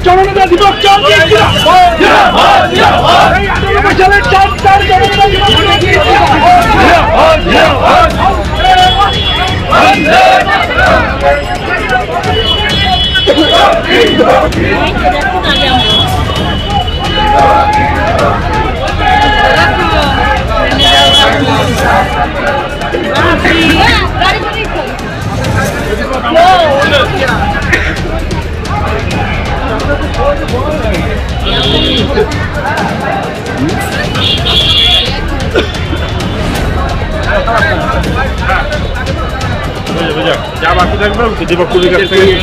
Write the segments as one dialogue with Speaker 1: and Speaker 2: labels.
Speaker 1: জনতা দিবস যা বাকি থাকবে দীপক পুলির কাছ থেকে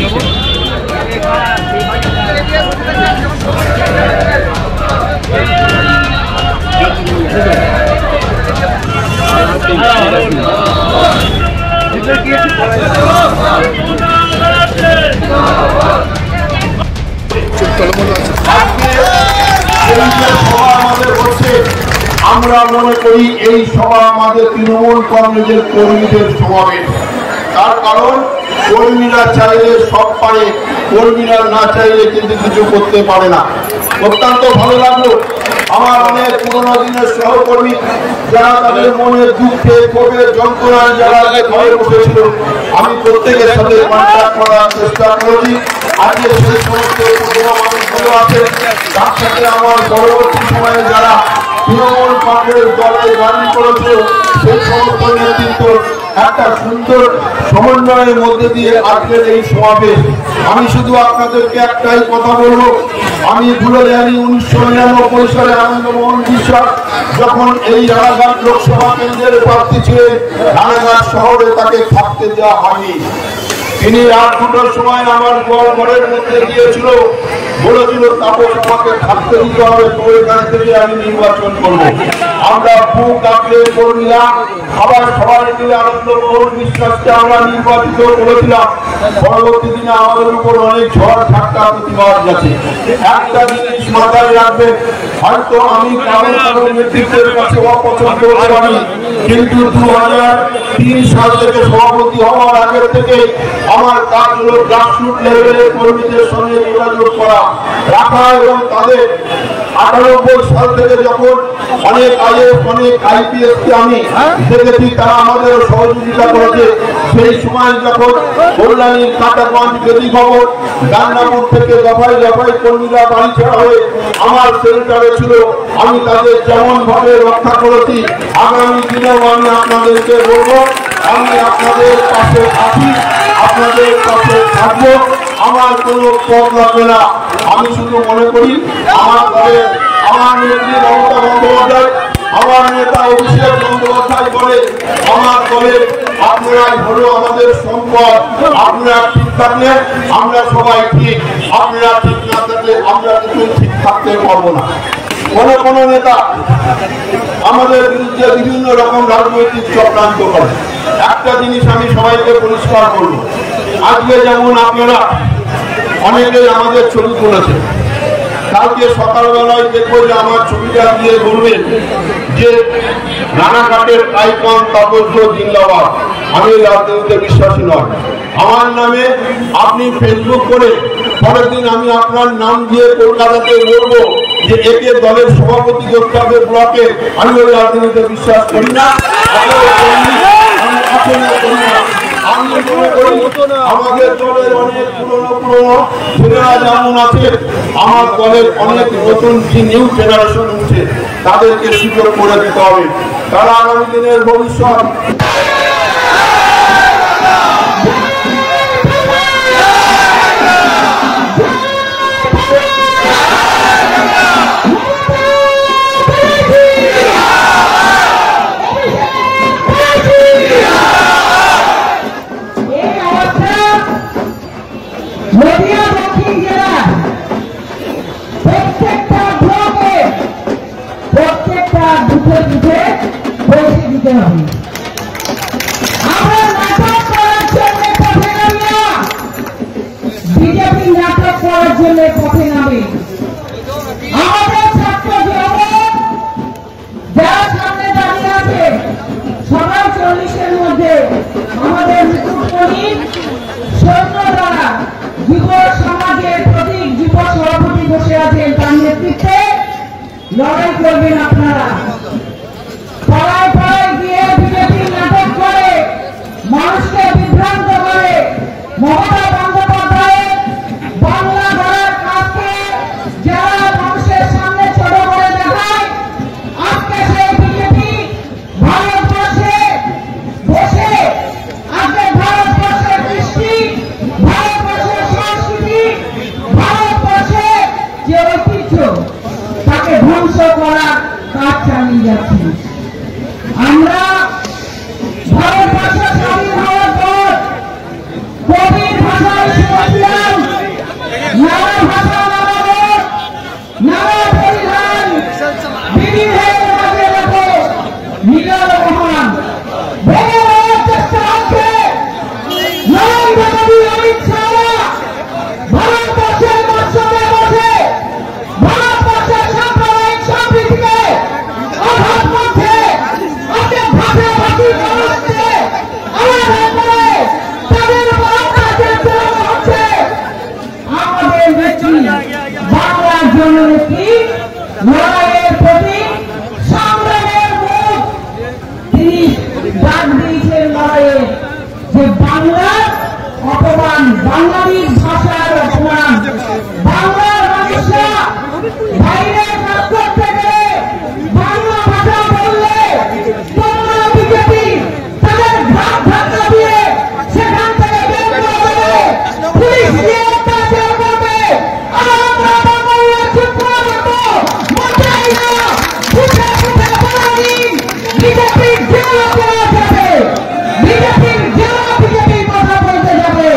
Speaker 2: আমরা মনে করি এই সভা আমাদের তৃণমূল কংগ্রেসের কর্মীদের সমাবেশ। তার কারণ কর্মীরা চাইলে সব পারে, কর্মীরা না চাইলে কিন্তু কিছু করতে পারে না। অত্যন্ত ভালো লাগলো আমার অনেক পুরোনো দিনের সহকর্মী যারা তাদের মনের দুঃখে ক্ষোভে যন্ত্রণায় যারা ঘরে বসেছিল, আমি প্রত্যেকের সাথে কন্ট্যাক্ট করার চেষ্টা করেছি। আজকে সেই সমস্ত মানুষগুলো আছে, তার সাথে আমার পরবর্তী সময়ে যারা তৃণমূল কংগ্রেস দলে জয়েন করেছিল সেই সমস্ত নেতৃত্ব একটা সুন্দর সমন্বয়ের মধ্যে দিয়ে আজকের এই সমাবেশ। আমি শুধু আপনাদেরকে একটাই কথা বলবো, আমি ভুলে যাইনি 1999 সালে আনন্দমোহন বিশ্বাস যখন এই রানাঘাট লোকসভা কেন্দ্রের প্রার্থী ছিলেন, রানাঘাট শহরে তাকে থাকতে দেওয়া হয়নি। তিনি রাত 2টার সময় আমার ঘরের মধ্যে গিয়েছিল, বলেছিল তাপস আমাকে থাকতে দিতে হবে, তো এখান থেকে আমি নির্বাচন করবো। আমরা বুক আঁকড়ে কর্মীরা আবার সবাই মিলে আনন্দমোহন বিশ্বাসকে আমরা নির্বাচিত করেছিলাম। পরবর্তী দিনে আমাদের উপর অনেক ঝড় ঝাপটা প্রতিবাদ গেছে। একটা জিনিস মাথায় রাখবেন, হয়তো আমি গ্রামের কারো নেতৃত্বের কাছে অপছন্দ হতে পারি, কিন্তু 2003 সাল থেকে সভাপতি হওয়ার আগের থেকে আমার কাজ হলো গ্রাসরুট লেভেলের কর্মীদের সঙ্গে যোগাযোগ করা, রাখা এবং তাদের 98 সাল থেকে যখন অনেক আইএস অনেক আইপিএসকে আমি দেখেছি তারা আমাদের সহযোগিতা করেছে। সেই সময় যখন কল্যাণীর কাটাগঞ্জ বেদি ভবন গান্নাপুর থেকে দফায় দফায় কর্মীরা বাড়ি ছাড়া হয়ে আমার সেন্টারে ছিল, আমি তাদের যেমন ভাবে রক্ষা করেছি আগামী দিনেও আমি আপনাদেরকে বলবো আমি আপনাদের পাশে আছি, আপনাদের পাশে থাকবো। আমার কোনো পথ লাগবে না। আমি শুধু মনে করি আমার দলে আমার নেত্রী মমতা বন্দ্যোপাধ্যায়, আমার নেতা অভিষেক বন্দ্যোপাধ্যায় বলে আমার দলে আপনারাই হলো আমাদের সম্পদ। আপনারা ঠিক থাকলে আমরা সবাই ঠিক, আপনারা ঠিক না থাকলে আমরা কিন্তু ঠিক থাকতে পারবো না। কোন নেতা আমাদের বিরুদ্ধে বিভিন্ন রকম রাজনৈতিক চক্রান্ত করে। একটা জিনিস আমি সবাইকে পরিষ্কার করবো, আজকে যেমন আপনারা অনেকেই আমাদের ছবি তুলেছে, কালকে সকালবেলায় দেখবো যে আমার ছবিটা দিয়ে বলবেন যে রানাঘাটের আইকন তাপস জিন্দাবাদ। আমি রাজনীতিতে বিশ্বাসী নয়। আমার নামে আপনি ফেসবুক করে পরের দিন আমি আপনার নাম দিয়ে কলকাতাতে বলবো যে একে দলের সভাপতি করতে হবে ব্লকে, আমি ওই রাজনীতিতে বিশ্বাস করি না। আমাদের দলের অনেক পুরনো ছেলেরা যেমন আছে, আমার দলের অনেক নতুন যে নিউ জেনারেশন উঠছে তাদেরকে সুযোগ করে দিতে হবে। তারা আগামী দিনের ভবিষ্যৎ।
Speaker 3: আমরা নাটক করার জন্য পথে নামিয়া জন্য পথে নামে। আমাদের ছাত্র জনগণ যারা সামনে দাঁড়িয়ে আছে সবাই 40-এর মধ্যে আমাদের মুকুটমণি সৈন্য দ্বারা যুব সমাজের প্রতীক যুব সভাপতি বসে আছেন, তার নেতৃত্বে লড়াই করবেন আপনারা। পাড়ায় পাড়ায় গিয়ে বিজেপি নাটক করে মানুষকে বিভ্রান্ত করে মমতা বন্দ্যোপাধ্যায়ের বাংলা গড়ার কাজকে যারা মানুষের সামনে ছোট করে দেখায়, আজকে সেই বিজেপি ভারতবর্ষে বসে আজকে ভারতবর্ষের কৃষ্টি, ভারতবর্ষের সংস্কৃতি, ভারতবর্ষে যে ঐতিহ্য তাকে ধ্বংস করার কাজ চালিয়ে যাচ্ছি। আমরা ভারতবর্ষ স্বাধীন হওয়ার পর কবির ভাষায় শুনেছিলাম নানা ভাষা নানা মত নানা পরিধান বিবিধের মাঝে রেখো মিলন মহান ভেঙে দেওয়ার চেষ্টা হচ্ছে। নরেন্দ্র মোদী অমিত শাহ ভারতবর্ষের মৎস্যকে বসে ভারতবর্ষের সাম্প্রদায়িক সম্প্রীতিকে অভাব করছে। আজকে ভাষাভাষী মানুষকে আলাদা করে তাদের উপর অত্যাচার চালানো হচ্ছে। আমাদের নেত্রী বাংলার জননেত্রী লড়াইয়ের প্রতি সংগ্রামের মুখ তিনি ডাক দিয়েছেন লড়াইয়ের, যে বাংলার অপমান, বাঙালি ভাষার অপমান, বাংলার মানুষরা বাইরে কাজ করতে গেলে বাংলা ভাষা বললে তোমরা বিজেপি তাদের ঘাট ধাক্কা দিয়ে সেখান থেকে বের করে দেবে, পুলিশ দিয়ে অত্যাচার করবে। আর আমরা বাংলার চুপড়া মতো মজাই না ফুটে ফুটে বাঙালি বিজেপির জেলা জেলা যাবে, বিজেপির জেলা বিজেপি কথা বলতে যাবে,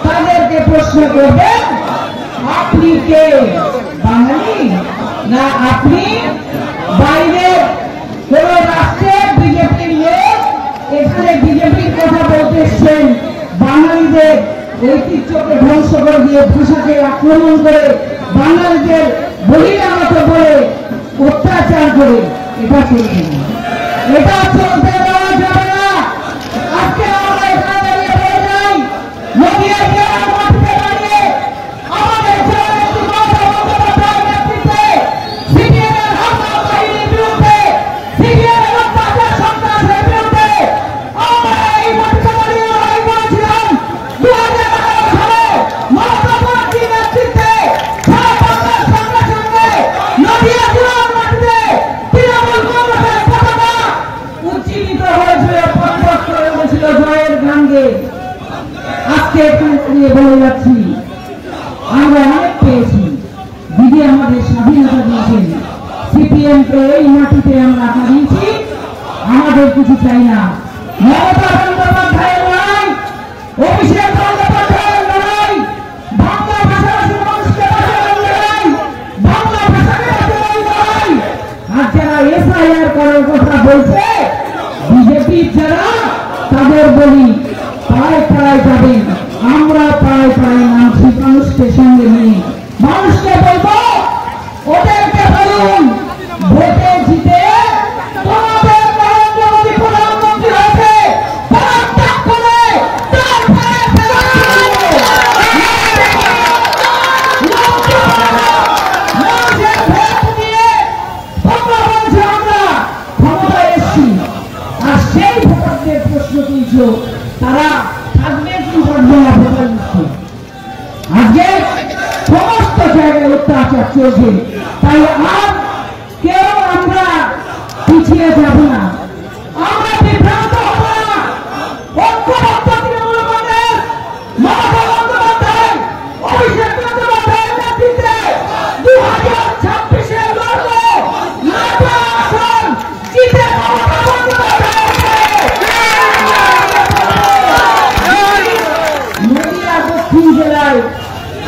Speaker 3: তাদেরকে প্রশ্ন করবেন আপনি কে, বাঙালি না আপনি বাইরে কোন রাষ্ট্রের বিজেপির লোক এখানে বিজেপির কথা বলতে এসছেন, বাঙালিদের ঐতিহ্যকে ধ্বংস করে দিয়ে ভাষাকে আক্রমণ করে বাঙালিদের বহিরাগত বলে অত্যাচার করে, এটা চলবে না, এটা চলতে দেওয়া যাবে না। আজকে আমরা এখানে দাঁড়িয়ে বলে যাই নদিয়া জেলার মাটিতে দাঁড়িয়ে আমাদের জেলানেত্রী মমতা বন্দ্যোপাধ্যায়ের নেতৃত্বে সিপিএমের হামলা বাহিনীর বিরুদ্ধে, সিপিএমের অত্যাচার সন্ত্রাসের বিরুদ্ধে আমরা এই মাটিতে দাঁড়িয়ে লড়াই করেছিলাম। 2011 সালে মমতা ব্যানার্জির নেতৃত্বে সারা বাংলার সঙ্গে সঙ্গে নদিয়া জেলার মাটিতে তৃণমূল কংগ্রেসের পতাকা উজ্জীবিত হয়েছিল, পথপথ করে উঠেছিল জয়ের গাঙ্গে। আজকে এখানে দাঁড়িয়ে বলে যাচ্ছি আমরা অনেক পেয়েছি, দিদি আমাদের স্বাধীনতা দিয়েছেন, সিপিএম কে এই মাটিতে আমরা হারিয়েছি, আমাদের কিছু চাই না। মমতা বন্দ্যোপাধ্যায়ের লড়াই, অভিষেক বন্দ্যোপাধ্যায়ের লড়াই, বাংলা ভাষাভাষী মানুষকে বাঁচানোর লড়াই, বাংলা ভাষাকে বাঁচানোর লড়াই। আর যারা এসআইআর করার কথা বলছে বিজেপির যারা, তাদের বলি পাড়ায় পাড়ায় যাবেন, আমরা পাড়ায় পাড়ায় নামছি মানুষকে সঙ্গে নিয়ে। মানুষকে বলবো ওদেরকে বলুন ভোটে জিতে তোমাদের নরেন্দ্র মোদী প্রধানমন্ত্রী হয়েছে, পদত্যাগ করে তারপরে মানুষের ভোট দিয়ে তোমরা বলছো আমরা ক্ষমতায় এসছি, আর সেই ভোটারদের প্রশ্ন তুলছ তারা থাকবে কি থাকবে না ভোটার লিস্টে। আজকে সমস্ত জায়গায় অত্যাচার চলছে, তাই আর কেউ আমরা পিছিয়ে যাব না, আমরা বিভ্রান্ত হব না। ঐক্যবদ্ধ তৃণমূল কংগ্রেস মমতা বন্দ্যোপাধ্যায় অভিষেক বন্দ্যোপাধ্যায়ের নেতৃত্বে 2026-এ লড়ব, আসন জিতে মমতা নদিয়া দক্ষিণ জেলায়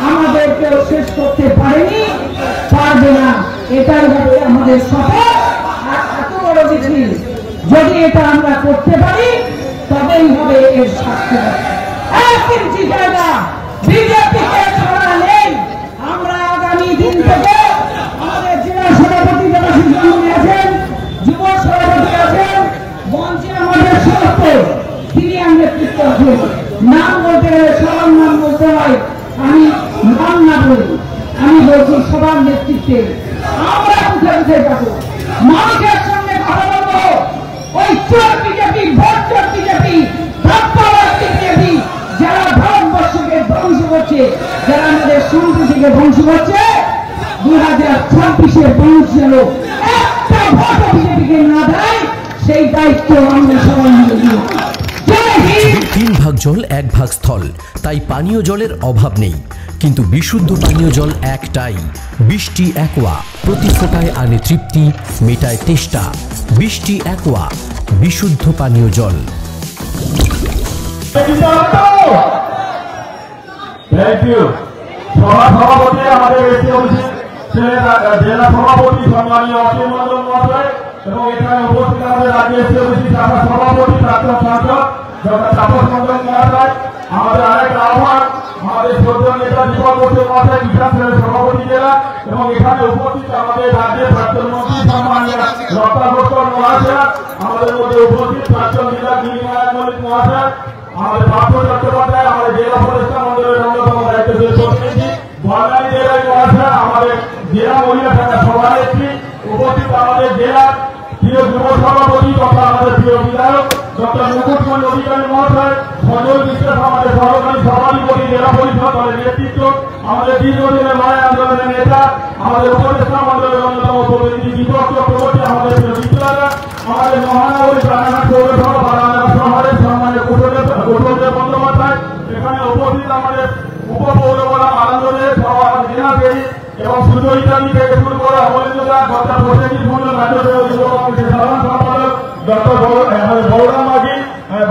Speaker 3: আমাদেরকেও শেষ করতে পারেনি, পারবে না, এটাই হবে আমাদের শপথ। আর এত বড় মিছিল যদি এটা আমরা করতে পারি তবেই হবে এর সার্থকতা। এক ইঞ্চি জায়গা বিজেপিকে ছাড়া নেই, আমরা আছে, নাম বলতে গেলে সবার নাম বলতে হয়, আমি নাম না বলি, আমি বলছি সবার নেতৃত্বে আমরা কোথায় কোথায় যাবো, মানুষের সঙ্গে কথা বলবো। ওই চোর বিজেপি, ভোট চোর বিজেপি, বিজেপি যারা ভারতবর্ষকে ধ্বংস করছে, যারা আমাদের সম্প্রীতিকে ধ্বংস করছে, 2026-এ মানুষ যেন একটা ভোট বিজেপিকে না দেয়, সেই দায়িত্ব আমরা সবাই মিলে নিই।
Speaker 4: 3 ভাগ জল 1 ভাগ স্থল, তাই পানীয় জলের অভাব নেই। কিন্তু বিশুদ্ধ পানীয় জল একটাই, বৃষ্টি অ্যাকোয়া। প্রতি ফোঁটায় আনে তৃপ্তি, মেটায় তেষ্টা। বৃষ্টি অ্যাকোয়া, বিশুদ্ধ পানীয় জল।
Speaker 1: Thank you. সভাপতি আমাদের জেলা সভাপতি সম্মানীয় অসীম মন্ডল মহোদয় এবং এখানে উপস্থিত আমাদের রাজ্য এসএমসি শাখা সভাপতি প্রাক্তন সাংসদ ডক্টর তাপস মন্ডল মহাশয়, আমাদের আরেক আহ্বান আমাদের শ্রদ্ধেয় নেতা দীপক বসু মহাশয়, কিষাণ সেলের সভাপতি জেলা, এবং এখানে উপস্থিত আমাদের রাজ্যের প্রাক্তন মন্ত্রী সম্মানীয় রত্না ঘোষকর মহাশয়, আমাদের মধ্যে উপস্থিত প্রাক্তন জেলা গিরিনারায়ণ মল্লিক মহাশয়, আমাদের পার্থ চট্টোপাধ্যায়, আমাদের জেলা প্রতিষ্ঠা মন্ডলের অন্যতম দায়িত্বশীল প্রতিনিধি বর্ণালী জেলায় মহাশয়, আমাদের জেলা মহিলা শাখা সভানেত্রী, উপস্থিত আমাদের জেলার প্রিয় যুব সভাপতি তথা আমাদের প্রিয় বিধায়ক ডক্টর মুকুটমণি অধিকারী মহাশয়, সজল বিশ্বাস আমাদের সহকারী সভাধিপতি জেলা পরিষদ দলের নেতৃত্ব, আমাদের দীর্ঘদিনের লড়াই আন্দোলনের নেতা, আমাদের উপদেষ্টা মন্ডলের অন্যতম প্রতিনিধি দীপক চক্রবর্তী, আমাদের প্রিয় বিদ্যালয়, আমাদের মহানগরী রানাঘাট পৌরসভা বা রানাঘাট শহরের সম্মানের কুটুম্বের বন্দ্যোপাধ্যায়, এখানে উপস্থিত আমাদের উপপৌরপালা আনন্দদের জেলা এবং সুচরিতাদি থেকে শুরু করে অমলেন্দা ডক্টর প্রসেনজিৎ মন্ডল রাজ্য যুব কংগ্রেসের সাধারণ সম্পাদক ডক্টর বলরাম মাঝি,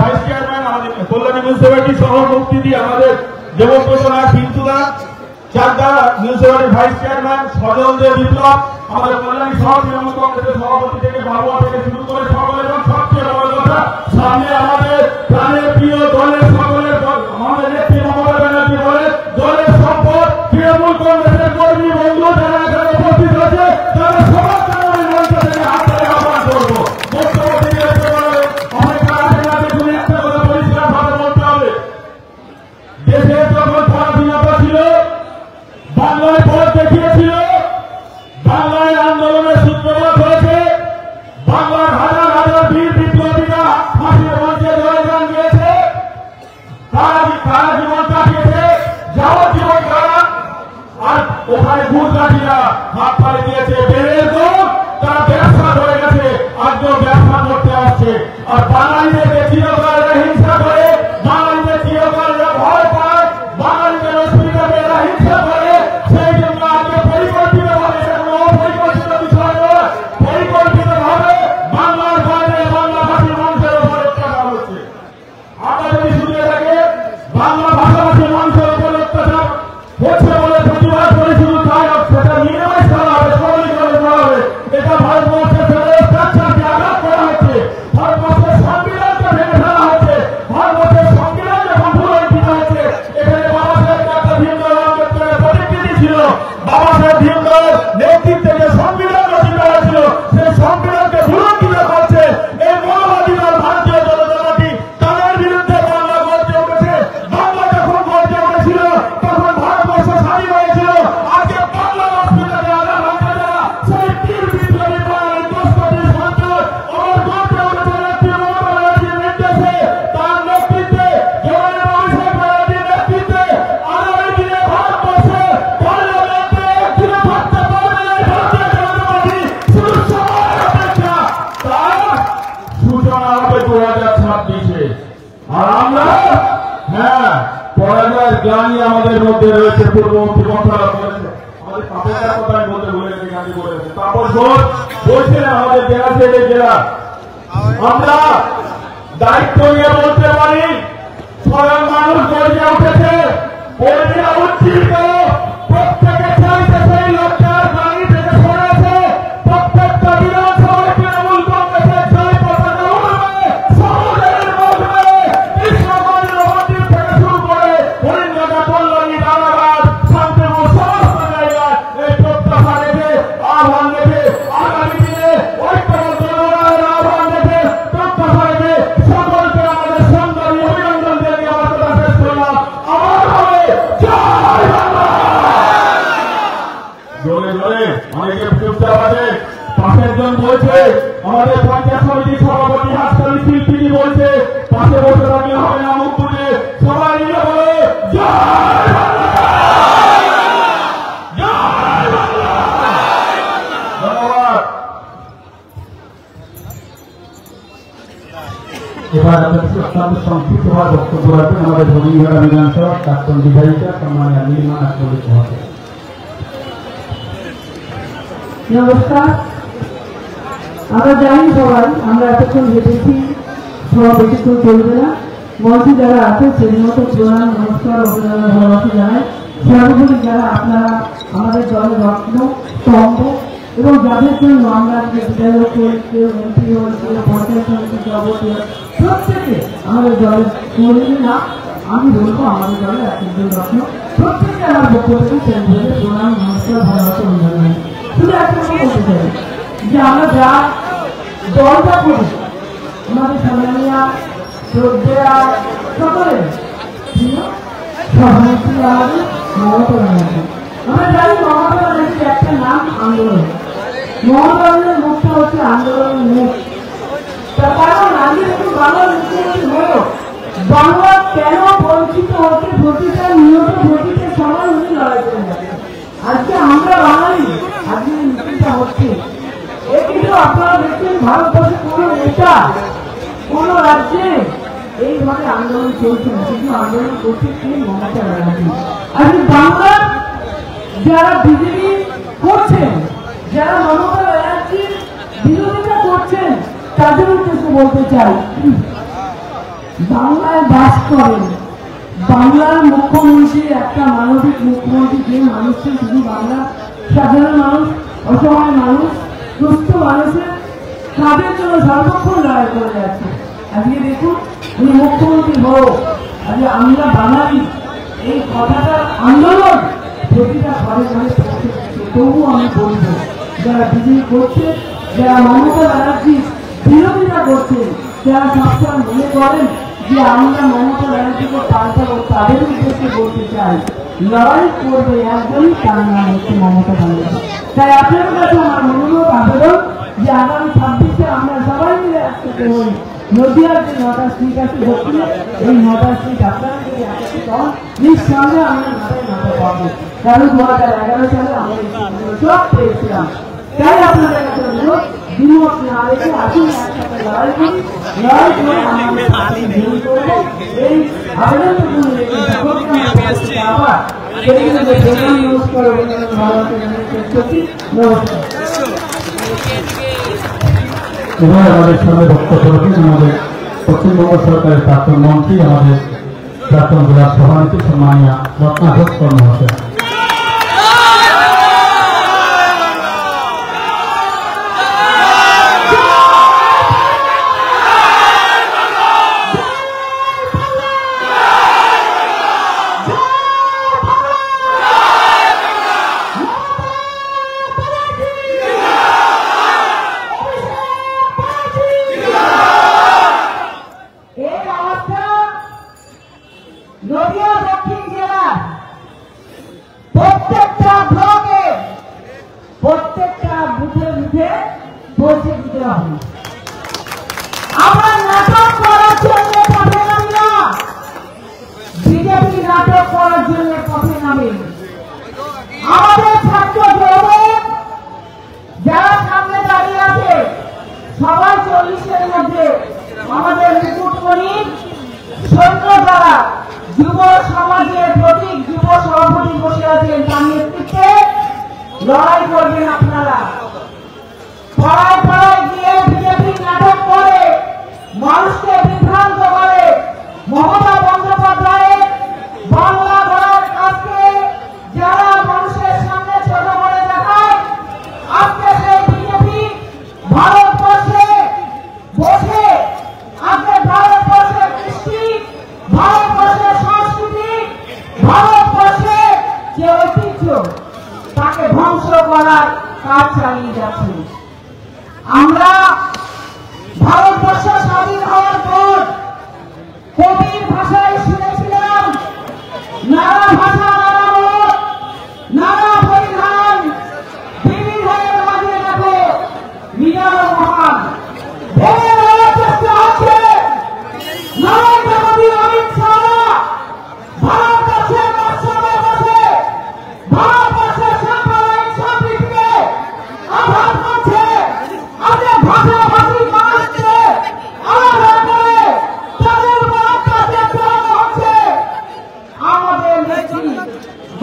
Speaker 1: ভাইস চেয়ারম্যান আমাদের কল্যাণী মিউনিসিপ্যালিটি সহ মুক্তিদি আমাদের দেবপ্রসন্ন সিন্ধুদা, চাকদা মিউনিসিপ্যালিটির ভাইস চেয়ারম্যান সজল দেব বিপ্লব, আমাদের কল্যাণী শহর তৃণমূল কংগ্রেসের সভাপতি থেকে বাবুয়া থেকে শুরু করে সকলে, এবং সবচেয়ে বড় কথা সামনে আমাদের প্রাণের প্রিয় দলের সকলের আমাদের নেত্রী মমতা ব্যানার্জি বলে দলের সম্পদ তৃণমূল কংগ্রেসের কর্মী বন্ধু যারা এখানে উপস্থিত আছে তারা সবার কারণে মঞ্চ থেকে হাত ধরে আহ্বান করবো। অনেক আগে দেখুন একটা কথা পরিষ্কার ভাবে বলতে হবে, দেশে যখন স্বাধীনতা ছিল বাংলায় ভোট দেখিয়েছিল, বাংলায় আন্দোলনের সূত্রপাত হয়েছে, বাংলার হাজার হাজার বীর বিপ্লবীরা ফাঁসির মঞ্চে জয়গান দিয়েছে, তারা জীবন কাটিয়েছে, যাওয়ার জীবন তারা, আর ওখানে গুজরাটিরা হাত পাড়ি দিয়েছে বেড়ের দোষ, তারা ব্যবসা হয়ে গেছে, আজও ব্যবসা করতে আসছে, আর বাঙালিদেরকে চিরকাল হিংসা করে, বাঙালিদের চিরকাল ভয় পায়, বাঙালিদের অসুবিধা এরা হিংসা করে, সেই জন্য আজকে পরিকল্পিত ভাবে অপরিকল্পিত বিষয় নয়, পরিকল্পিত ভাবে বাংলার বাইরে বাংলা ভাষী মানুষের উপর অত্যাচার হচ্ছে। আমরা যদি শুনে থাকে বাংলা ভাষাভাষী মানুষের উপর অত্যাচার হচ্ছে বলে প্রতিবাদ করে শুধু তাই সেটা নিরাশ করা হবে, সবলীকরণ করা হবে, এটা ভারতবর্ষের স্ট্রাকচারকে আঘাত করা হচ্ছে, ভারতবর্ষের সংবিধানকে ভেঙে ফেলা হচ্ছে, ভারতবর্ষের সংবিধান যখন পুনরুজ্জীবিত হচ্ছে, এখানে বাবা সাহেব একটা ভীমরাও আম্বেদকরের প্রতিকৃতি ছিল, বাবা সাহেব ভীমরাওয়ের নেতৃত্বে যে সংবিধান রচিত হয়েছিল সেই সংবিধানকে পুনরুজ্জীবিত করছে এই মৌলবাদী দল ভারতীয় জনতা পার্টি, তাদের বিরুদ্ধে বাংলা গর্জে উঠেছে। বাংলা যখন গর্জে উঠেছিল তখন ভারতবর্ষ স্বাধীন হয়েছিল, আজকে বাংলা রাষ্ট্রটাকে আঘাত হানতে যারা সেই বীর বিপ্লবী বাঙালি 10 কোটি সন্তান আমার গর্জে উঠেছে নেত্রী মমতা ব্যানার্জির নির্দেশে, তার নেতৃত্বে জননেতা অভিষেক ব্যানার্জির নেতৃত্বে আগামী দিনে ভারতবর্ষে পার্লামেন্টে একদিনে থাকতে পারবে এই ভারতীয় জনতা পার্টি, শুধু সময়ের অপেক্ষা, তার সূচনা হবে 2026-এ। আর আমরা পরাজয়ের জ্ঞানী আমাদের মধ্যে রয়েছে, পূর্ববর্তী কথাটা বলেছে, আমাদের তাপসের কথা আমি বলতে ভুলে গেছি, গান্ধী বলেছে তাপস ঘোষ বলছিলেন আমাদের জেলা থেকে জেলা, আমরা দায়িত্ব নিয়ে বলতে পারি স্বয়ং মানুষ গর্জে উঠেছে, কর্মীরা উজ্জীবিত, প্রত্যেকে চাইছে সেই লক্ষ্যের গাড়ি থেকে সরেছে, প্রত্যেকটা বিধানসভায় তৃণমূল কংগ্রেসের জয় পতাকা উঠবে, সমাজের মধ্যে কৃষ্ণগঞ্জ মন্দির থেকে শুরু করে হরিণঘাটা, কল্যাণী, রানাঘাট, শান্তিপুর সমস্ত জায়গায় এই প্রত্যাশা রেখে আহ্বান রেখে আগামী দিনে ঐক্যবদ্ধ লড়াইয়ের আহ্বান রেখে প্রত্যাশা রেখে সকলকে আমাদের সংগ্রামী অভিনন্দন জানিয়ে সভায় বক্তব্য রাখবেন আমাদের হরিহরা বিধানসভার প্রাক্তন বিধায়িকা সম্মানীয় নীলিমা নাথ মহাশয়।
Speaker 3: নমস্কার। আমরা জানি সবাই, আমরা এতক্ষণ হেঁটেছি, সব বেশিক্ষণ চলবে না। মঞ্চে যারা আছে সেই মতো প্রণাম, নমস্কার, অভিনন্দন, ভালোবাসা জানাই। সর্বোপরি যারা আপনারা আমাদের দলের রত্ন, স্তম্ভ এবং যাদের জন্য আমরা বিধায়ক হয়েছে, মন্ত্রী হয়েছে, পঞ্চায়েত সমিতি সভাপতি, প্রত্যেকে আমাদের দলের কর্মী না, আমি বলবো আমাদের দলের একজন রত্ন, প্রত্যেকে আমার বক্তব্য সেই প্রণাম, নমস্কার, ভালোবাসা, অভিনন্দন। শুধু একটা কথা বলতে চাই যে আমরা যা দলটা করি, আমাদের সম্মানীয় শ্রদ্ধেয়া সকলে সভানেত্রী আমাদের মমতা ব্যানার্জি। আমরা জানি মমতা ব্যানার্জির একটা নাম আন্দোলন। মমতা ব্যানার্জির মুখটা হচ্ছে আন্দোলনের মুখ। তার কারণ আগে একটু বাংলার মুখ্যমন্ত্রী হলো, বাংলা কেন বঞ্চিত হচ্ছে, প্রতিটা নিয়ত প্রতিটা সময় উনি লড়াই করে যাচ্ছে। আজকে আমরা বাঙালি, আজকে মিছিলটা হচ্ছে, এ কিন্তু আপনারা দেখছেন ভারতবর্ষে কোন নেতা কোন রাজ্যে এইভাবে আন্দোলন চলছে না, কিন্তু আন্দোলন করছে কি মমতা ব্যানার্জি। আজকে বাংলার যারা বিজেপি করছেন, যারা মমতা ব্যানার্জির বিরোধিতা করছেন, তাদের উদ্দেশ্যে বলতে চাই, বাংলায় বাস করেন, বাংলার মুখ্যমন্ত্রী একটা মানবিক মুখ্যমন্ত্রী, যে মানুষকে শুধু বাংলার সাধারণ মানুষ, অসহায় মানুষ, সুস্থ মানুষের তাদের জন্য সর্বক্ষণ লড়াই করে যাচ্ছে। আজকে দেখুন উনি মুখ্যমন্ত্রী হোক, আজকে আমরা বাঙালি, এই কথাটার আন্দোলন প্রতিটা ঘরে ঘরে পৌঁছে যাচ্ছে। তবু আমি বলবো যারা বিজেপি করছে, যারা মমতা ব্যানার্জি বিরোধিতা করছে, যারা সবসময় মনে করেন যে আমরা মমতা ব্যানার্জিকে পাল্টাবো, তাদের উদ্দেশ্যে বলতে চাই লড়াই করবে একজনই, তার নাম হচ্ছে মমতা ব্যানার্জি। তাই আপনাদের কাছে আমার অনুরোধ, আবেদন যে আগামী 26-এ আমরা সবাই মিলে একসাথে হই। নদিয়ার যে 9টা সিট আছে দক্ষিণে, এই 9টা সিট আপনারা যদি একসাথে হন, নিঃসন্দেহে আমরা 9টা পাবো। কারণ 2011 সালে আমরা এই সিটগুলো সব পেয়েছিলাম। তাই আপনাদের কাছে অনুরোধ, দ্বিমত না রেখে আসুন একসাথে লড়াই করি, লড়াই করে আমাদের বিজয়ী করবো। এই আবেদনটুকু রেখে সকলকে আবার সেইগুলো যে প্রোগ্রাম ইউজ করে ভালোবাসা জানাতে শেষ করছি। নমস্কার।
Speaker 1: এবার আমাদের সামনে বক্তব্য রাখেন আমাদের পশ্চিমবঙ্গ সরকারের প্রাক্তন মন্ত্রী, আমাদের প্রাক্তন জেলার সভানেত্রী সম্মানীয় রত্না ঘোষ মহাশয়।
Speaker 3: নদিয়া দক্ষিণ জেলার প্রত্যেকটা ব্লকে প্রত্যেকটা বুথে বুথে পৌঁছে দিতে হবে। আমরা নাটক করার জন্য পথে নামি না, বিজেপি নাটক করার জন্য পথে নামে। আমাদের ছাত্র যুবক যারা সামনে দাঁড়িয়ে আছে, সবাই 40-এর মধ্যে আমাদের মুকুটমণি সৈন্য দ্বারা যুব সমাজের প্রতীক যুব সভাপতি বসে আছেন, তার নেতৃত্বে লড়াই করবেন আপনারা। পাড়ায় পাড়ায় গিয়ে বিজেপি নাটক করে, মানুষকে বিভ্রান্ত করে, মমতা বন্দ্যোপাধ্যায়ের বাংলা গড়ার কাজকে যারা মানুষের সামনে ছোট করে দেখায়, আজকে সেই বিজেপি ভারতবর্ষে বসে, আজকে ভারতবর্ষের কৃষ্টি, ভারতবর্ষের সংস্কৃতি, ভারতবর্ষের যে ঐতিহ্য, তাকে ধ্বংস করার কাজ চালিয়ে যাচ্ছে। আমরা ভারতবর্ষ স্বাধীন হওয়ার পর কবির ভাষায় শুনেছিলাম, নানা ভাষা নানা মত, নানা পরিধান, বিবিধের মাঝে দেখো মিলন মহান। ভেবে নেওয়ার চেষ্টা হচ্ছে নরেন্দ্র মোদী, অমিত শাহ ভারতবর্ষের রাষ্ট্রপতি বসে ভারতবর্ষের সাম্প্রদায়িক সম্প্রীতিকে আঘাত করছে। আজকে ভাষাভাষী মানুষকে আলাদা করে তাদের উপর অত্যাচার আমাদের নেত্রী,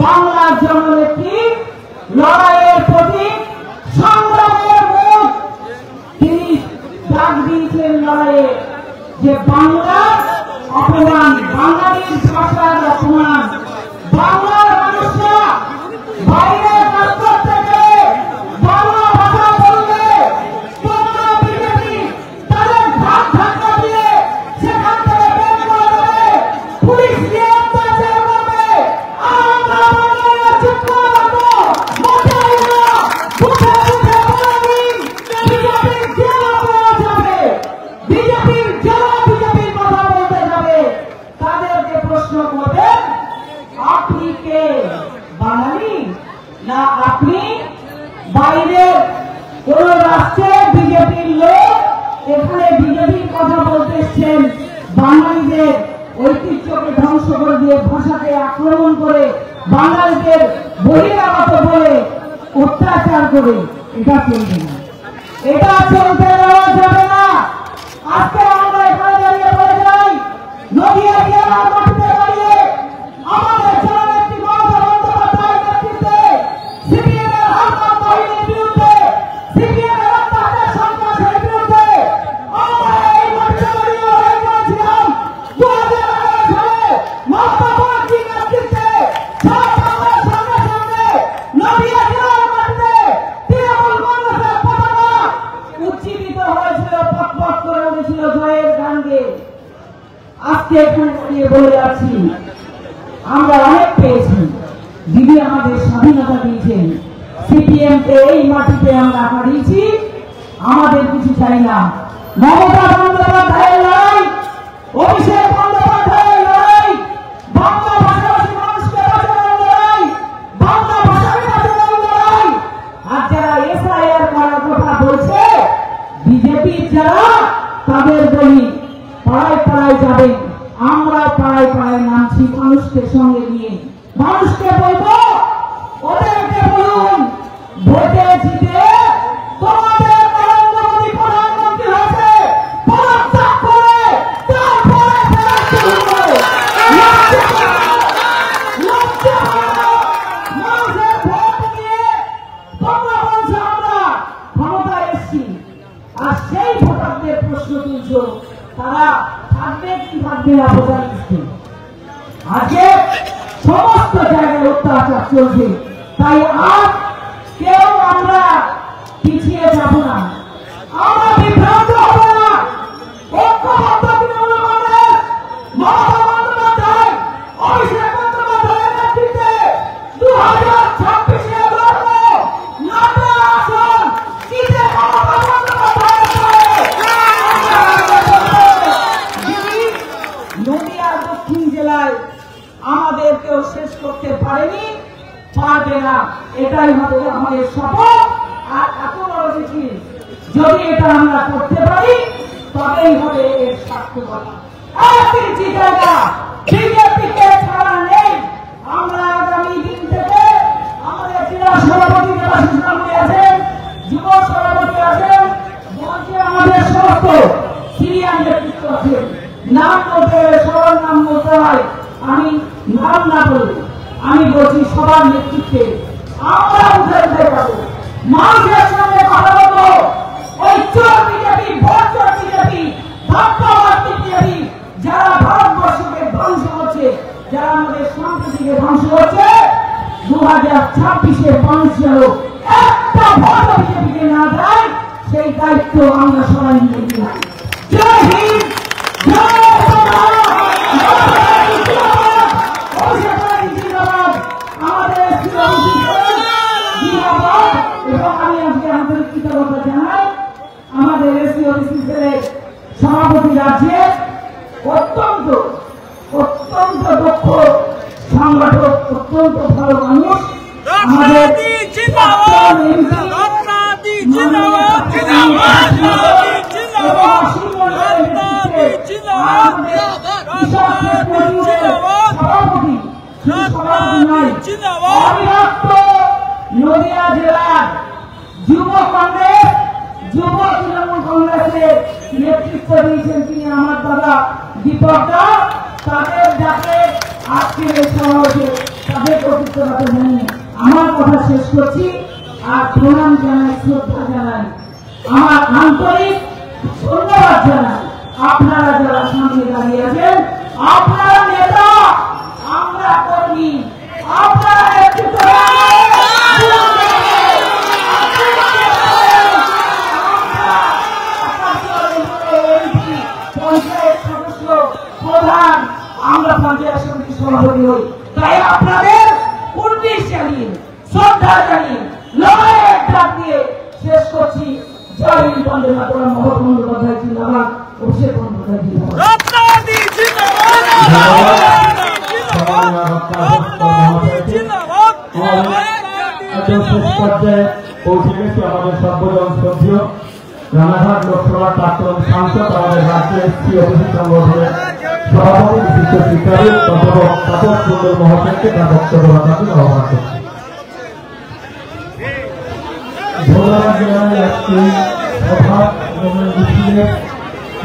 Speaker 3: বাংলার জননেত্রী, লড়াইয়ের প্রতীক, সংগ্রামের মুখ, তিনি ডাক দিয়েছেন লড়াইয়ে যে বাংলার অপমান, বাঙালির ভাষার অপমান, বাংলার মানুষরা বাইরে কাজ করতে গেলে বাংলা ভাষা বললে তোমরা বিজেপি তাদের ঘাট ধাক্কা দিয়ে সেখান থেকে বের করে দেবে, পুলিশ দিয়ে অত্যাচার করবে। আমরা বাংলারা চুপ করে রাখবো, মোটেই না। বুঝে বুঝে বলে দিন, বিজেপির জেলা পাওয়া যাবে, বিজেপির জেলা বিজেপির কথা বলতে যাবে, তাদেরকে প্রশ্ন করবেন আপনি কে, বাঙালি না আপনি বাইরে কোন রাষ্ট্রে বিজেপির লোক এখানে বিজেপির কথা বলতে এসছেন, বাঙালিদের ঐতিহ্যকে ধ্বংস করে দিয়ে ভাষাকে আক্রমণ করে বাঙালিদের বহিরাগত বলে অত্যাচার করে, এটা চলবে না, এটা চলতে দেওয়া যাবে না। আজকে আমরা এখানে দাঁড়িয়ে বলে যাই, নদিয়া জেলার মাটিতে দাঁড়িয়ে আমাদের জননেত্রী মমতা বন্দ্যোপাধ্যায়ের নেতৃত্বে সিপিএমের হামলা বাহিনীর বিরুদ্ধে, সিপিএমের অত্যাচার সন্ত্রাসের বিরুদ্ধে আমরা এই মাটিতে দাঁড়িয়ে লড়াই করেছিলাম। 2011 সালে মমতা বন্দ্যোপাধ্যায়ের নেতৃত্বে সারা বাংলার সামনে সামনে নদিয়া জেলার মাটিতে তৃণমূল কংগ্রেসের পতাকা উজ্জীবিত হয়েছিল, পটপট করে উঠেছিল জয়ের গান গেয়ে। আজকে এখানে দাঁড়িয়ে বলে যাচ্ছি, আমরা অনেক পেয়েছি, দিদি আমাদের স্বাধীনতা দিয়েছেন, সিপিএম কে এই মাটিতে আমরা হারিয়েছি, আমাদের কিছু চাই না। মমতা বন্দ্যোপাধ্যায়ের লড়াই, অভিষেক বন্দ্যোপাধ্যায়ের লড়াই, বাংলা ভাষাভাষী মানুষকে বাঁচানোর লড়াই, বাংলা ভাষাকে বাঁচানোর লড়াই। আর যারা এসআইআর করার কথা বলছে, বিজেপির যারা, তাদের বলি পাড়ায় পাড়ায় যাবেন, আমরা পাড়ায় পাড়ায় নামছি মানুষকে সঙ্গে নিয়ে, মানুষকে বলবো ওদেরকে বলুন ভোটে জিতে তোমাদের নরেন্দ্র মোদী প্রধানমন্ত্রী হয়েছে, পদত্যাগ করে তারপরে ফেরাতে হবে। লজ্জা করে না, মানুষের ভোট নিয়ে তোমরা বলছো আমরা ক্ষমতায় এসছি, আর সেই ভোটারদের প্রশ্ন তুলছো তারা থাকবে কি থাকবে না বোঝার চেষ্টা। আজকে সমস্ত জায়গায় অত্যাচার চলছে, তাই আর কেউ আমরা পিছিয়ে যাব না, আমরা বিভ্রান্ত হব না। ঐক্যবদ্ধ তৃণমূল কংগ্রেস, মমতা বন্দ্যোপাধ্যায়, অভিষেক বন্দ্যোপাধ্যায়ের নেতৃত্বে 2026-এ লড়বো 90 আসন, জিতে মমতা বন্দ্যোপাধ্যায়ের নদিয়ার দক্ষিণ জেলায় আমাদের কেউ শেষ করতে পারেনি, পারবে না, এটাই হবে আমাদের শপথ। আর এত বড় মিছিল যদি এটা আমরা করতে পারি, তবেই হবে এর সার্থকতা। একটি জায়গা বিজেপিকে ছাড়া নেই। আমরা আগামী দিন থেকে আমাদের জেলা সভাপতি দেবাশিস নামে আছেন, যুব সভাপতি আছেন, মঞ্চে আমাদের সমস্ত সিনিয়র নেতৃত্ব আছেন। নাম বলতে গেলে সবার নাম বলতে হয়, আমি নাম না বলি, আমি বলছি সবার নেতৃত্বে আমরা উঠে উঠে পাবো, মানুষের সঙ্গে কথা বলবো। ওই চোর বিজেপি, ভোট চোর বিজেপি, ধাপ্পাবাদ বিজেপি যারা ভারতবর্ষকে ধ্বংস করছে, যারা আমাদের সম্প্রীতিকে ধ্বংস করছে, 2026-এ মানুষ যেন একটা ভোট বিজেপিকে না দেয়, সেই দায়িত্ব আমরা সবাই মিলে নিলাম। জয় হিন্দ, জয় সভাপতি রাজ্যে অত্যন্ত অত্যন্ত দক্ষ সংগঠক, অত্যন্ত ভালো মানুষ, আমাদের নদিয়া জেলার যুব কংগ্রেস, যুব তৃণমূল কংগ্রেসের নেতৃত্ব দিয়েছেন তিনি আমার দাদা দীপক দা। তাদের যাকে আজকের এই সমাবেশে তাদের প্রতিষ্ঠাতা জানিয়ে আমার কথা শেষ করছি। আর প্রণাম জানাই, শ্রদ্ধা জানাই, আমার আন্তরিক ধন্যবাদ জানাই। আপনারা যারা সামনে দাঁড়িয়ে আছেন, আপনারা নেতা, আমরা কর্মী, আপনারা নেতৃত্ব পঞ্চায়েত সদস্য, প্রধান, আমরা পঞ্চায়েত সমিতির সভাপতি হই। তাই আপনাদের উন্নিশ জানিয়ে, শ্রদ্ধা জানিয়ে, লড়াইয়ের ডাক দিয়ে শেষ করছি। জয় হিন্দ, বন্দে মাতরম। মমতা বন্দ্যোপাধ্যায় জিন্দাবাদ, অভিষেক বন্দ্যোপাধ্যায় জিন্দাবাদ।
Speaker 1: পৌঁছে গেছি আমাদের সর্বজন শ্রদ্ধেয় রানাঘাট লোকসভার প্রাক্তন সাংসদ, আমাদের রাজ্য এসপি অভিষেক সংগঠনের সভাপতি বিশিষ্ট শিক্ষাবিদ অধ্যাপক তাপস মণ্ডল মহাশয়কে তার বক্তব্য রাখার আহ্বান করছি। ধন্যবাদ জানাই আজকে সভা এবং মিছিলের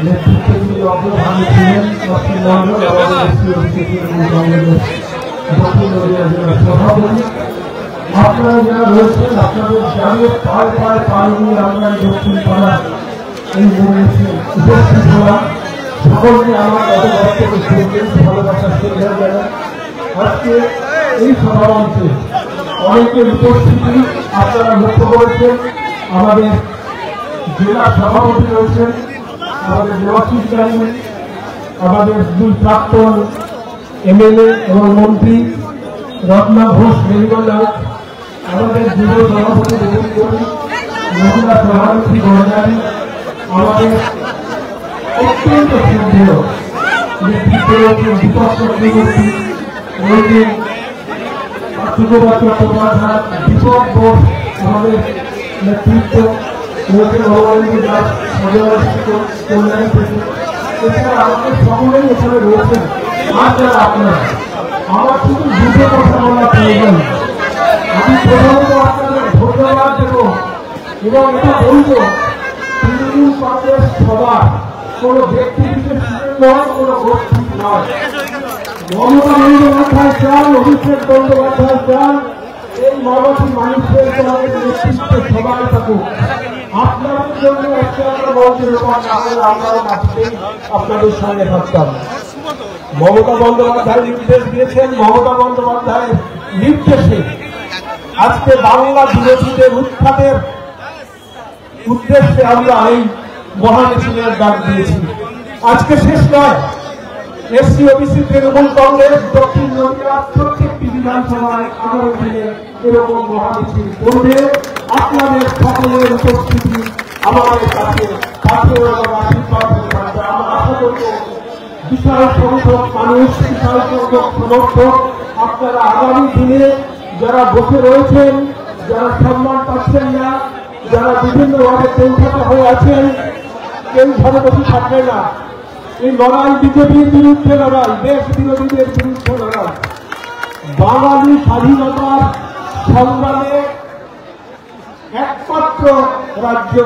Speaker 1: নেতৃত্বে যিনি অগ্রভাগে ছিলেন পশ্চিমবঙ্গ এবং এসপি অভিষেকের কংগ্রেসের দক্ষিণ নদিয়া জেলার সভাপতি। আপনারা যারা রয়েছেন, আপনাদের জানিয়ে পায়ে পায়ে পায়ে নিয়ে আমরা দক্ষিণ পাড়ার এই মন্দিরে উপস্থিত হলাম। সকলকে আমার ভালোবাসার শ্রদ্ধা জানাই। আজকে এই সমাবেশে অনেকের উপস্থিতি আপনারা লক্ষ্য করেছেন। আমাদের জেলা সভাপতি রয়েছেন, আমাদের দেবাশিস রানী, আমাদের দুই প্রাক্তন এমএলএ এবং মন্ত্রী রত্না ঘোষ মেরিগঞ্জ, আমাদের যুব সভাপতি মহিলা সভাপতি গণনারী, আমাদের অত্যন্ত শ্রদ্ধেয় দীপক চক্রবর্তী রয়েছেন, সুপ্রভাত চট্টোপাধ্যায়, দীপক ঘোষ আমাদের নেতৃত্ব রয়েছেন, ভগবানন্দ দাস কল্যাণী থেকে। এছাড়া আমাদের সকলেই এখানে রয়েছেন। আর যারা আপনারা, আমার শুধু দুটো কথা বলা প্রয়োজন। আমি প্রথমত আপনাদের ধন্যবাদ দেব এবং এটা বলব, তৃণমূল কংগ্রেস সবার কোনো ব্যক্তি বিশেষ নয়, কোনো গোষ্ঠী নয়। মমতা বন্দ্যোপাধ্যায় চান, অভিষেক বন্দ্যোপাধ্যায় চান, এই মানবী মানুষের তোমাদের নেতৃত্বে সবাই থাকুক। আপনাদের জন্য একটা আমরা মঞ্চের উপর না হলে আমরাও মাটিতেই আপনাদের সঙ্গে থাকতাম। মমতা বন্দ্যোপাধ্যায় নির্দেশ দিয়েছেন, মমতা বন্দ্যোপাধ্যায়ের নির্দেশে আজকে বাংলা বিরোধীদের উৎখাতের উদ্দেশ্যে আমরা এই মহামিছিলের ডাক দিয়েছি। আজকে শেষ নয়, এসসি ওবিসি তৃণমূল কংগ্রেস দক্ষিণ নদিয়ার প্রত্যেকটি বিধানসভায় আগামী দিনে এরকম মহামিছিল করবে। আপনাদের সকলের উপস্থিতি আমাদের কাছে আশীর্বাদ হয়ে থাকবে। আমরা আশা করব বিশাল সংখ্যক মানুষ, বিশাল সংখ্যক সমর্থক আপনারা আগামী দিনে যারা বসে রয়েছেন, যারা সম্মান পাচ্ছেন না, যারা বিভিন্ন ভাবে কলকাতা হয়ে আছেন, কেউ ঘরে বসে থাকবে না। এই লড়াই বিজেপির বিরুদ্ধে লড়াই, দেশ বিরোধীদের বিরুদ্ধে লড়াই। বাঙালি স্বাধীনতার সংগ্রামে একমাত্র রাজ্য,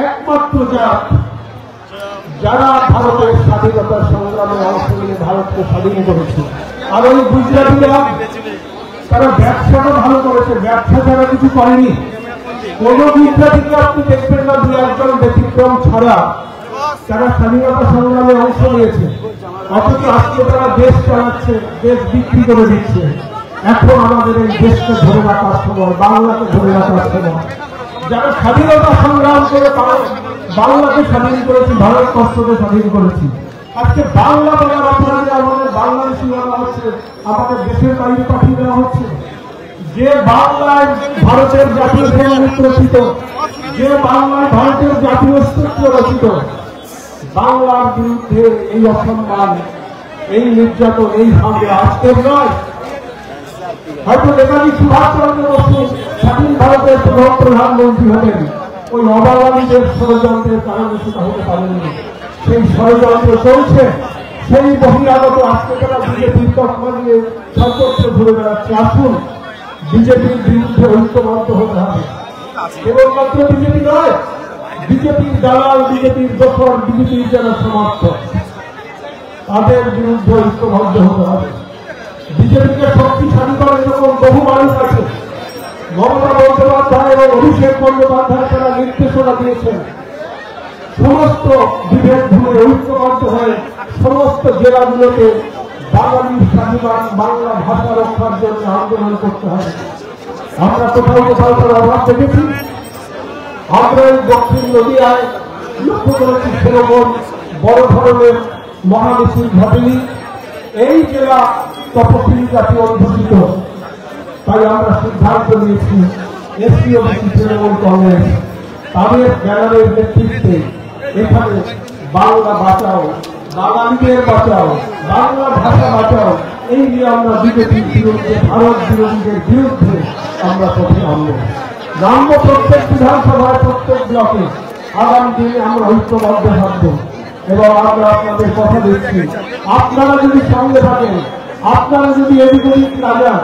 Speaker 1: একমাত্র জাত যারা ভারতের স্বাধীনতার সংগ্রামে অংশ নিয়ে ভারতকে স্বাধীন করেছে। আর ওই গুজরাটিরা তারা ব্যবসাটা ভালো করেছে, ব্যবসা ছাড়া কিছু করেনি। কোন গুজরাটিকে আপনি দেখবেন না দু একজন ব্যতিক্রম ছাড়া তারা স্বাধীনতা সংগ্রামে অংশ নিয়েছে। অথচ আজকে তারা দেশ চালাচ্ছে, দেশ বিক্রি করে দিচ্ছে। এখন আমাদের এই দেশকে ধরে রাখার সময়, বাংলাকে ধরে রাখার সময়। যারা স্বাধীনতা সংগ্রাম করে বাংলাকে স্বাধীন করেছি, ভারতবর্ষকে স্বাধীন করেছি, আজকে বাংলা বলার অপরাধে আমাদের বাংলাদেশি বলা হচ্ছে, আমাদের দেশের বাইরে পাঠিয়ে দেওয়া হচ্ছে। যে বাংলায় ভারতের জাতীয় সঙ্গীত রচিত, যে বাংলায় ভারতের জাতীয় স্তোত্র রচিত, বাংলার বিরুদ্ধে এই অসম্মান, এই নির্যাতন, এই হামলা আজকের নয়। হয়তো নেতাজি সুভাষচন্দ্র বসু স্বাধীন ভারতের প্রথম প্রধানমন্ত্রী হবেন, ওই অবাঙালিদের ষড়যন্ত্রের কারণে সেটা হতে পারেননি। সেই ষড়যন্ত্র চলছে, সেই বহিরাগত আজকে তারা বিজেপির তকমা নিয়ে সর্বত্র ঘুরে বেড়াচ্ছে। আসুন, বিজেপির বিরুদ্ধে ঐক্যবদ্ধ হতে হবে। কেবলমাত্র বিজেপি নয়, বিজেপির দালাল, বিজেপির দোসর, বিজেপির যারা সমর্থক, তাদের বিরুদ্ধে ঐক্যবদ্ধ হতে হবে। বিজেপিকে শক্তিশালী করে এরকম বহু মানুষ আছে। মমতা বন্দ্যোপাধ্যায় এবং অভিষেক বন্দ্যোপাধ্যায় তারা নির্দেশনা দিয়েছেন সমস্ত বিভেদ ভুলে ঐক্যবদ্ধ হয়ে সমস্ত জেলাগুলোতে বাঙালির স্বাভিমান বাংলা ভাষা রক্ষার জন্য আন্দোলন করতে হবে। আমরা কোথাও কোথাও তার অভাব দেখেছি। আমরা এই দক্ষিণ নদীয়ায় লক্ষ্য করেছি সেরকম বড় ধরনের মহামিছিল ঘটেনি। এই জেলা তপশিলি জাতি অধ্যুষিত, তাই আমরা সিদ্ধান্ত নিয়েছি এসপি ওবিসি তৃণমূল কংগ্রেস তাদের ব্যানারের নেতৃত্বে এখানে বাংলা বাঁচাও, বাঙালিদের বাঁচাও, বাংলা ভাষা বাঁচাও, এই নিয়ে আমরা বিজেপির বিরুদ্ধে ভারত বিরোধীদের বিরুদ্ধে আমরা পথে নামব প্রত্যেক বিধানসভায় প্রত্যেক ব্লকে। আগামী দিনে আমরা ঐক্যবদ্ধ থাকব এবং আমরা আপনাদের কথা দিচ্ছি, আপনারা যদি সঙ্গে থাকেন, আপনারা যদি এদিক ওদিক না যান,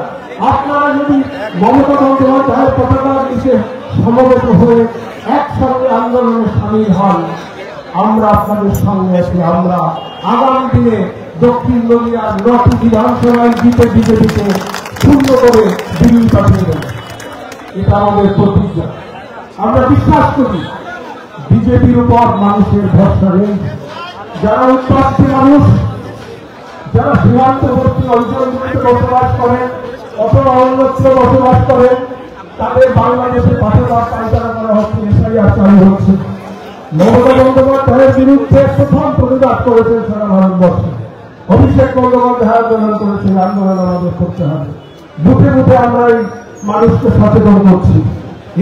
Speaker 1: আপনারা যদি মমতা বন্দ্যোপাধ্যায়ের পতাকার নিচে সমবেত হয়ে একসঙ্গে আন্দোলনে সামিল হন, আমরা আপনাদের সঙ্গে আছি। আমরা আগামী দিনে দক্ষিণ নদিয়ার 9টি বিধানসভায় জিতে বিজেপিকে শূন্য করে দিল্লি পাঠিয়ে দেব, এটা আমাদের প্রতিজ্ঞা। আমরা বিশ্বাস করি বিজেপির উপর মানুষের ভরসা নেই। যারা উৎপাদী মানুষ, যারা সীমান্তবর্তী অঞ্চলগুলিতে বসবাস করেন অথবা অন্যত্র বসবাস করেন, তাদের বাংলাদেশে পাঠাবার পায়তারা করা হচ্ছে, এসআইআর চালু হচ্ছে। মমতা বন্দ্যোপাধ্যায়ের বিরুদ্ধে প্রথম প্রতিবাদ করেছেন সারা ভারতবর্ষে। অভিষেক বন্দ্যোপাধ্যায় আন্দোলন করেছেন, আন্দোলন আমাদের করতে হবে। বুথে বুথে আমরা এই মানুষকে সচেতন করছি।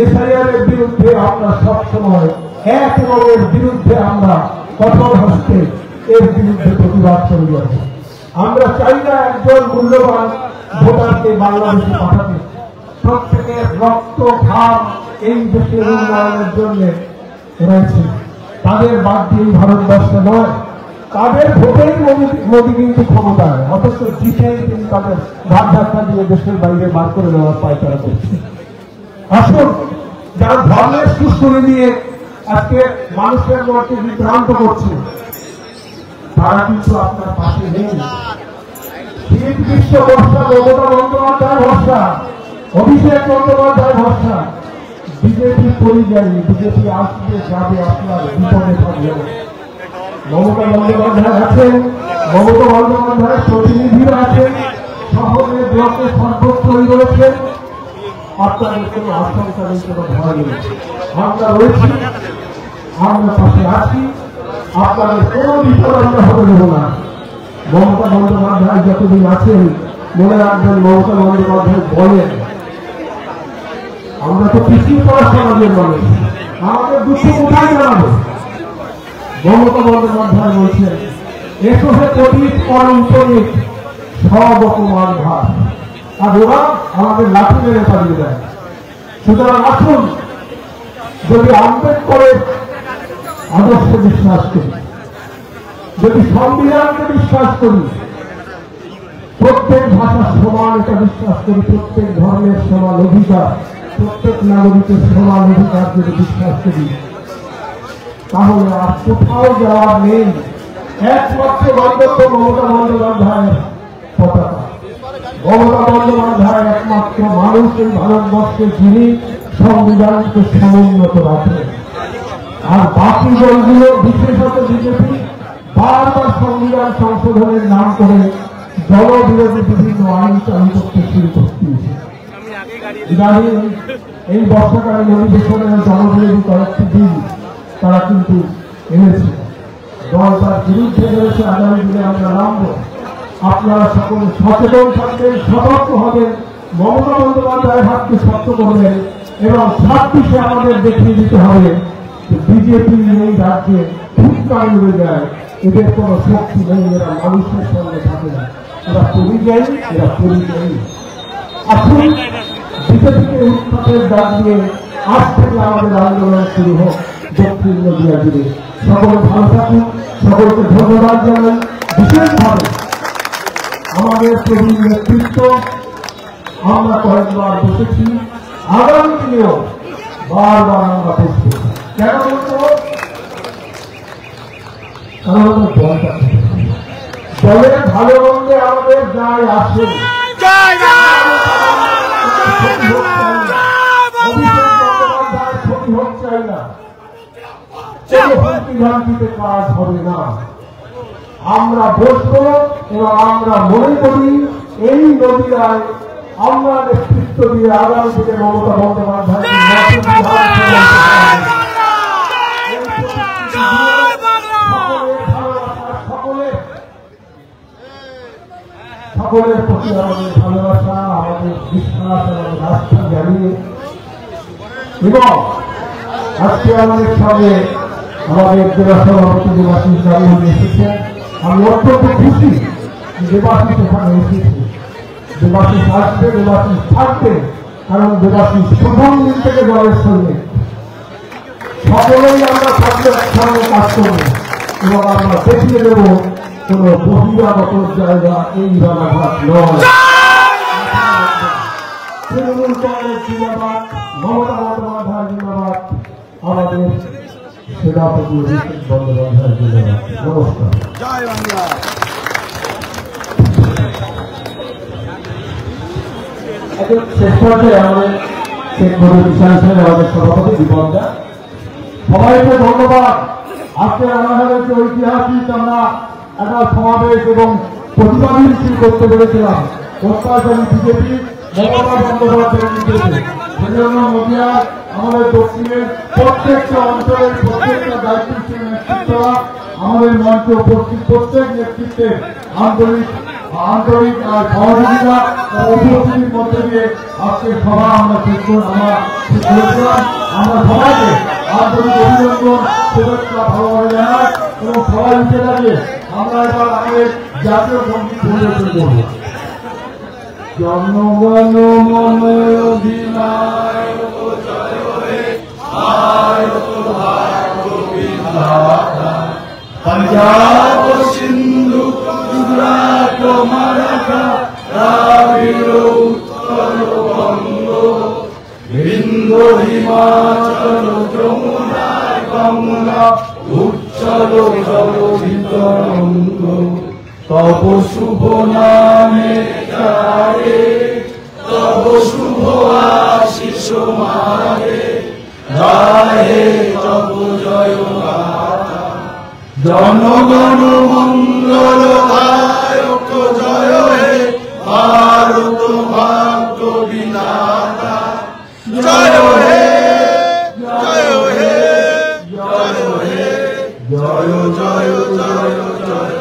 Speaker 1: এসআইআর এর বিরুদ্ধে আমরা সবসময় এক এবং এর বিরুদ্ধে আমরা কঠোর হস্তে এর বিরুদ্ধে প্রতিবাদ করে যাচ্ছি। আমরা চাই না একজন মূল্যবান ভোটারকে বাংলাদেশে পাঠাতে। প্রত্যেকের রক্ত ঘাম এই দেশের উন্নয়নের জন্য রয়েছে, তাদের বাদ দিয়ে ভারতবর্ষে নয়। তাদের ভোটেই মোদী কিন্তু ক্ষমতায়, অথচ জিতেই তিনি তাদের ঘাট ধাক্কা দিয়ে দেশের বাইরে বার করে দেওয়ার পায়তারা করছে। আসুন, যারা ধর্মের সুস্থরে নিয়ে আজকে মানুষের মধ্যে বিভ্রান্ত করছে, তারা কিন্তু আপনার পাশে নেই। শীত গ্রীষ্ম বর্ষা মমতা বন্দ্যোপাধ্যায় ভরসা, অভিষেক বন্দ্যোপাধ্যায় ভরসা। বিজেপি পরিযায়ী, বিজেপি আসবে যাবে, আপনার বিপদে থাকবে। মমতা বন্দ্যোপাধ্যায় আছেন, মমতা বন্দ্যোপাধ্যায়ের প্রতিনিধিরা আছেন, শহরে ব্লকে সর্বত্রই রয়েছেন। আপনাদের কোনো আশঙ্কা নেই, কোনো ভয় নেই। আমরা রয়েছি, আমরা পাশে আছি, আপনাদের কোনো বিপদ আমরা হতে দেব না। মমতা বন্দ্যোপাধ্যায় যতদিন আছেন, মনে রাখবেন মমতা বন্দ্যোপাধ্যায় বলেন, আমরা তো পিছিয়ে পড়া সমাজের মানুষ, আমাদের দুঃখ কোথায় জানাবো? মমতা বন্দ্যোপাধ্যায় বলছেন, 100 কোটি পরম্পরিক সব অপমান ভাব, আর ওরা আমাদের লাঠি মেরে পাঠিয়ে দেয়। সুতরাং আসুন, যদি আম্বেদকরের আদর্শে বিশ্বাস করি, যদি সংবিধানকে বিশ্বাস করি, প্রত্যেক ভাষা সমান এটা বিশ্বাস করি, প্রত্যেক ধর্মের সমান অধিকার, প্রত্যেক নাগরিকের সমান অধিকার যদি বিশ্বাস করি, তাহলে আর কোথাও যাওয়ার নেই। একমাত্র গন্তব্য মমতা বন্দ্যোপাধ্যায়ের পতাকা। মমতা বন্দ্যোপাধ্যায় একমাত্র মানুষ এই ভারতবর্ষে, যিনি সংবিধানকে সমুন্নত রাখেন। আর বাকি দলগুলো, বিশেষত বিজেপি, বারবার সংবিধান সংশোধনের নাম করে দলবিরোধী বিভিন্ন আইন চালু করতে শুরু করতে। ইদানিং এই বর্ষাকালীন অধিবেশনের দলবিরোধী কয়েকটি বিল তারা কিন্তু এনেছে, দল তার বিরুদ্ধে রয়েছে। আগামী দিনে আমরা নামব। আপনারা সকলে সচেতন থাকবেন, সতর্ক হবেন, মমতা বন্দ্যোপাধ্যায়ের হাতকে শক্ত করবেন এবং 26-এ আমাদের দেখিয়ে দিতে হবে বিজেপি এই রাজ্যে ফুটকার উড়ে যায়, এদের কোনো শক্তি নেই, এরা মানুষের সঙ্গে থাকে না, এরা পরিযায়ী, এরা পরিযায়ী। আসুন, বিজেপিকে উৎখাতের ডাক দিয়ে আজ থেকে আমাদের আন্দোলন শুরু হোক দক্ষিণ নদিয়া জুড়ে। সকলে ভালো থাকুন, সকলকে ধন্যবাদ জানাই। বিশেষভাবে আমাদের প্রবীণ নেতৃত্ব, আমরা কয়েকবার বসেছি, আগামী দিনেও বারবার আমরা বসবো। কেন বলবো? কারণ আমরা দলটা দলের ভালো মন্দে আমাদের যায় আসে, ক্ষতি হোক চাই না, হুমকি কাজ হবে না। আমরা বসবো এবং আমরা মনে করি এই নদীয়ায় আমরা নেতৃত্ব দিয়ে আগামী দিনে মমতা বন্দ্যোপাধ্যায় সকলের প্রতি আমাদের ভালোবাসা, আমাদের বিশ্বাস, আমাদের আস্থা জানিয়ে এবং আজকে আমাদের সঙ্গে আমাদের জেলা সভাপতি দেবাশিস রামমন্দির এসেছেন। আমি অত্যন্ত খুশি দেবাশিস এখানে এসেছি। দেবাশিস আসবে, দেবাশিস থাকবে, কারণ দেবাশিস প্রথম দিন থেকে দলের সঙ্গে সকলেই আমরা থাকলে একসঙ্গে কাজ করবো এবং আমরা দেখিয়ে দেবো কোন বহিরাগত জায়গা এই রানাঘাট নয়। তৃণমূল কংগ্রেস জিন্দাবাদ, মমতা বন্দ্যোপাধ্যায় জিন্দাবাদ, আমাদের সেনাপতি অভিষেক বন্দ্যোপাধ্যায় জিন্দাবাদ। নমস্কার।
Speaker 2: জয় বাংলা।
Speaker 1: শেষ পর্যায়ে আমাদের আমাদের সভাপতি বিপদা, সবাইকে ধন্যবাদ। আজকে রানাঘাটের যে ঐতিহাসিক আমরা একটা সমাবেশ এবং প্রতিবাদী মিছিল করতে পেরেছিলাম অত্যাচারী বিজেপি মমতা বন্দ্যোপাধ্যায়ের নির্দেশে। সেজন্য নদিয়া আমাদের দক্ষিণের প্রত্যেকটা অঞ্চলের প্রত্যেকটা দায়িত্বশীল নেতৃত্বরা আমাদের মঞ্চে উপস্থিত প্রত্যেক নেতৃত্বের আন্তরিক সহযোগিতা ও উপস্থিতির মধ্যে দিয়ে আজকের সভা আমরা ঠিক করেছিলাম। আমরা সবাইকে আন্তরিক অভিনন্দন, শুভেচ্ছা, ভালোভাবে জানাই এবং সবাই উঠে দাঁড়িয়ে আমরা এবার আমাদের জাতীয় সঙ্গীত পরিবেশন করব। জনগণ মন অধিনায়ক জয় হে ভারত ভাগ্য বিধাতা, पंजाब सिंधु गुजरात मराठा द्राविड़ उत्कल बंग बिंदु हिमाचल যমুনা গঙ্গা উচ্চল জলধিতরঙ্গ তব শুভ নামে গায়ে তব শুভ আশিস মারে গায়ে তব জয় গাথা জনগণ মঙ্গল দায়ক জয় হে ভারত ভাগ্য বিধাতা জয় হে জয় হে জয় হে জয় জয় জয় জয়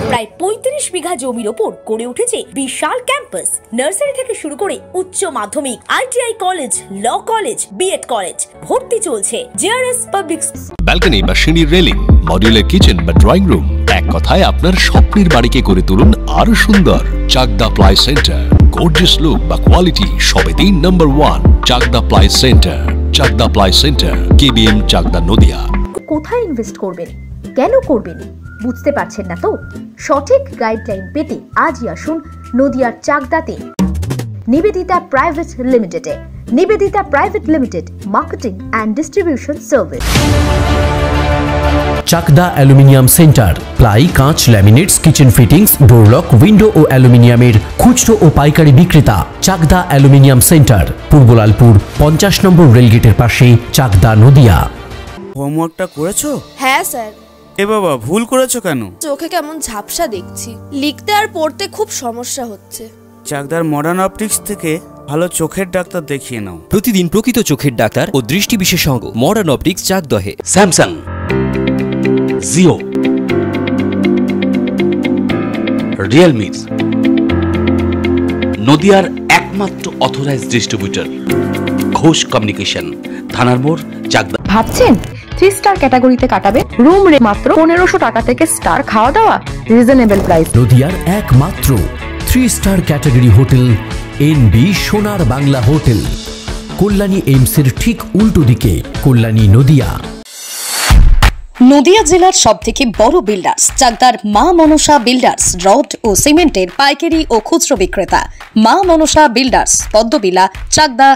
Speaker 5: প্রায় ৩৫ বিঘা জমির ওপর গড়ে উঠেছে বিশাল ক্যাম্পাস। নার্সারি থেকে শুরু করে উচ্চ মাধ্যমিক, ITI college, law college, B Ed college, ভর্তি চলছে জেআরএস পাবলিক।
Speaker 6: ব্যালকনি বা সিঁড়ির রেলিং, মডিউলার কিচেন বা ড্রয়িং রুম, এক কথায় আপনার স্বপ্নের বাড়িকে করে তুলুন আরো সুন্দর। Chakdah ply centre, gorgeous look বা কোয়ালিটি সবে ৩ নম্বর 1 Chakdah ply centre. Chakdah ply centre, KBM, Chakdah, Nadia.
Speaker 7: কোথায় ইনভেস্ট করবেন, কেন করবেন বুঝতে পারছেন না তো? সঠিক গাইডলাইন পেতে আজই আসুন নদিয়ার চাকদাতে নিবেদিতা প্রাইভেট লিমিটেডে। Nivedita private limited, marketing and distribution service.
Speaker 4: Chakdah aluminium centre, ply, কাঁচ, laminates, kitchen fittings, door lock, window ও অ্যালুমিনিয়ামের খুচরো ও পাইকারি বিক্রেতা। Chakdah aluminium centre, Purbalalpur 50 number রেলগেটের পাশে, চাকদা, নদিয়া।
Speaker 8: হোমওয়ার্কটা করেছো?
Speaker 9: হ্যাঁ স্যার।
Speaker 8: এ বাবা, ভুল করেছো কেন?
Speaker 9: চোখে কেমন ঝাপসা দেখছি, লিখতে আর পড়তে খুব সমস্যা হচ্ছে।
Speaker 8: চাকদার মডার্ন অপটিক্স থেকে ভালো চোখের ডাক্তার দেখিয়ে নাও।
Speaker 10: প্রতিদিন প্রকৃত চোখের ডাক্তার ও দৃষ্টি বিশেষজ্ঞ মডার্ন অপটিক্স, চাকদহে।
Speaker 11: স্যামসাং, জিও, রিয়েলমি, নদিয়ার একমাত্র অথরাইজড ডিস্ট্রিবিউটর ঘোষ কমিউনিকেশন, থানার মোড়, চাকদা।
Speaker 12: ভাবছেন 3 স্টার ক্যাটাগরিতে কাটাবে? রুম রে মাত্র 1500 টাকা থেকে স্টার, খাওয়া দাওয়া রিজনেবল প্রাইস।
Speaker 4: নদিয়ার একমাত্র 3 স্টার ক্যাটাগরি হোটেল এনবি সোনার বাংলা হোটেল, কল্যাণী এইমসের ঠিক উল্টো দিকে, কল্যাণী, নদিয়া।
Speaker 5: নদিয়া জেলার সবথেকে বড় বিল্ডার্স চাকদার মা মনসা বিল্ডার্স, রড ও সিমেন্টের পাইকারি ও খুচরো বিক্রেতা। মা মনসা বিল্ডার্স, পদ্মবিলা, চাকদা,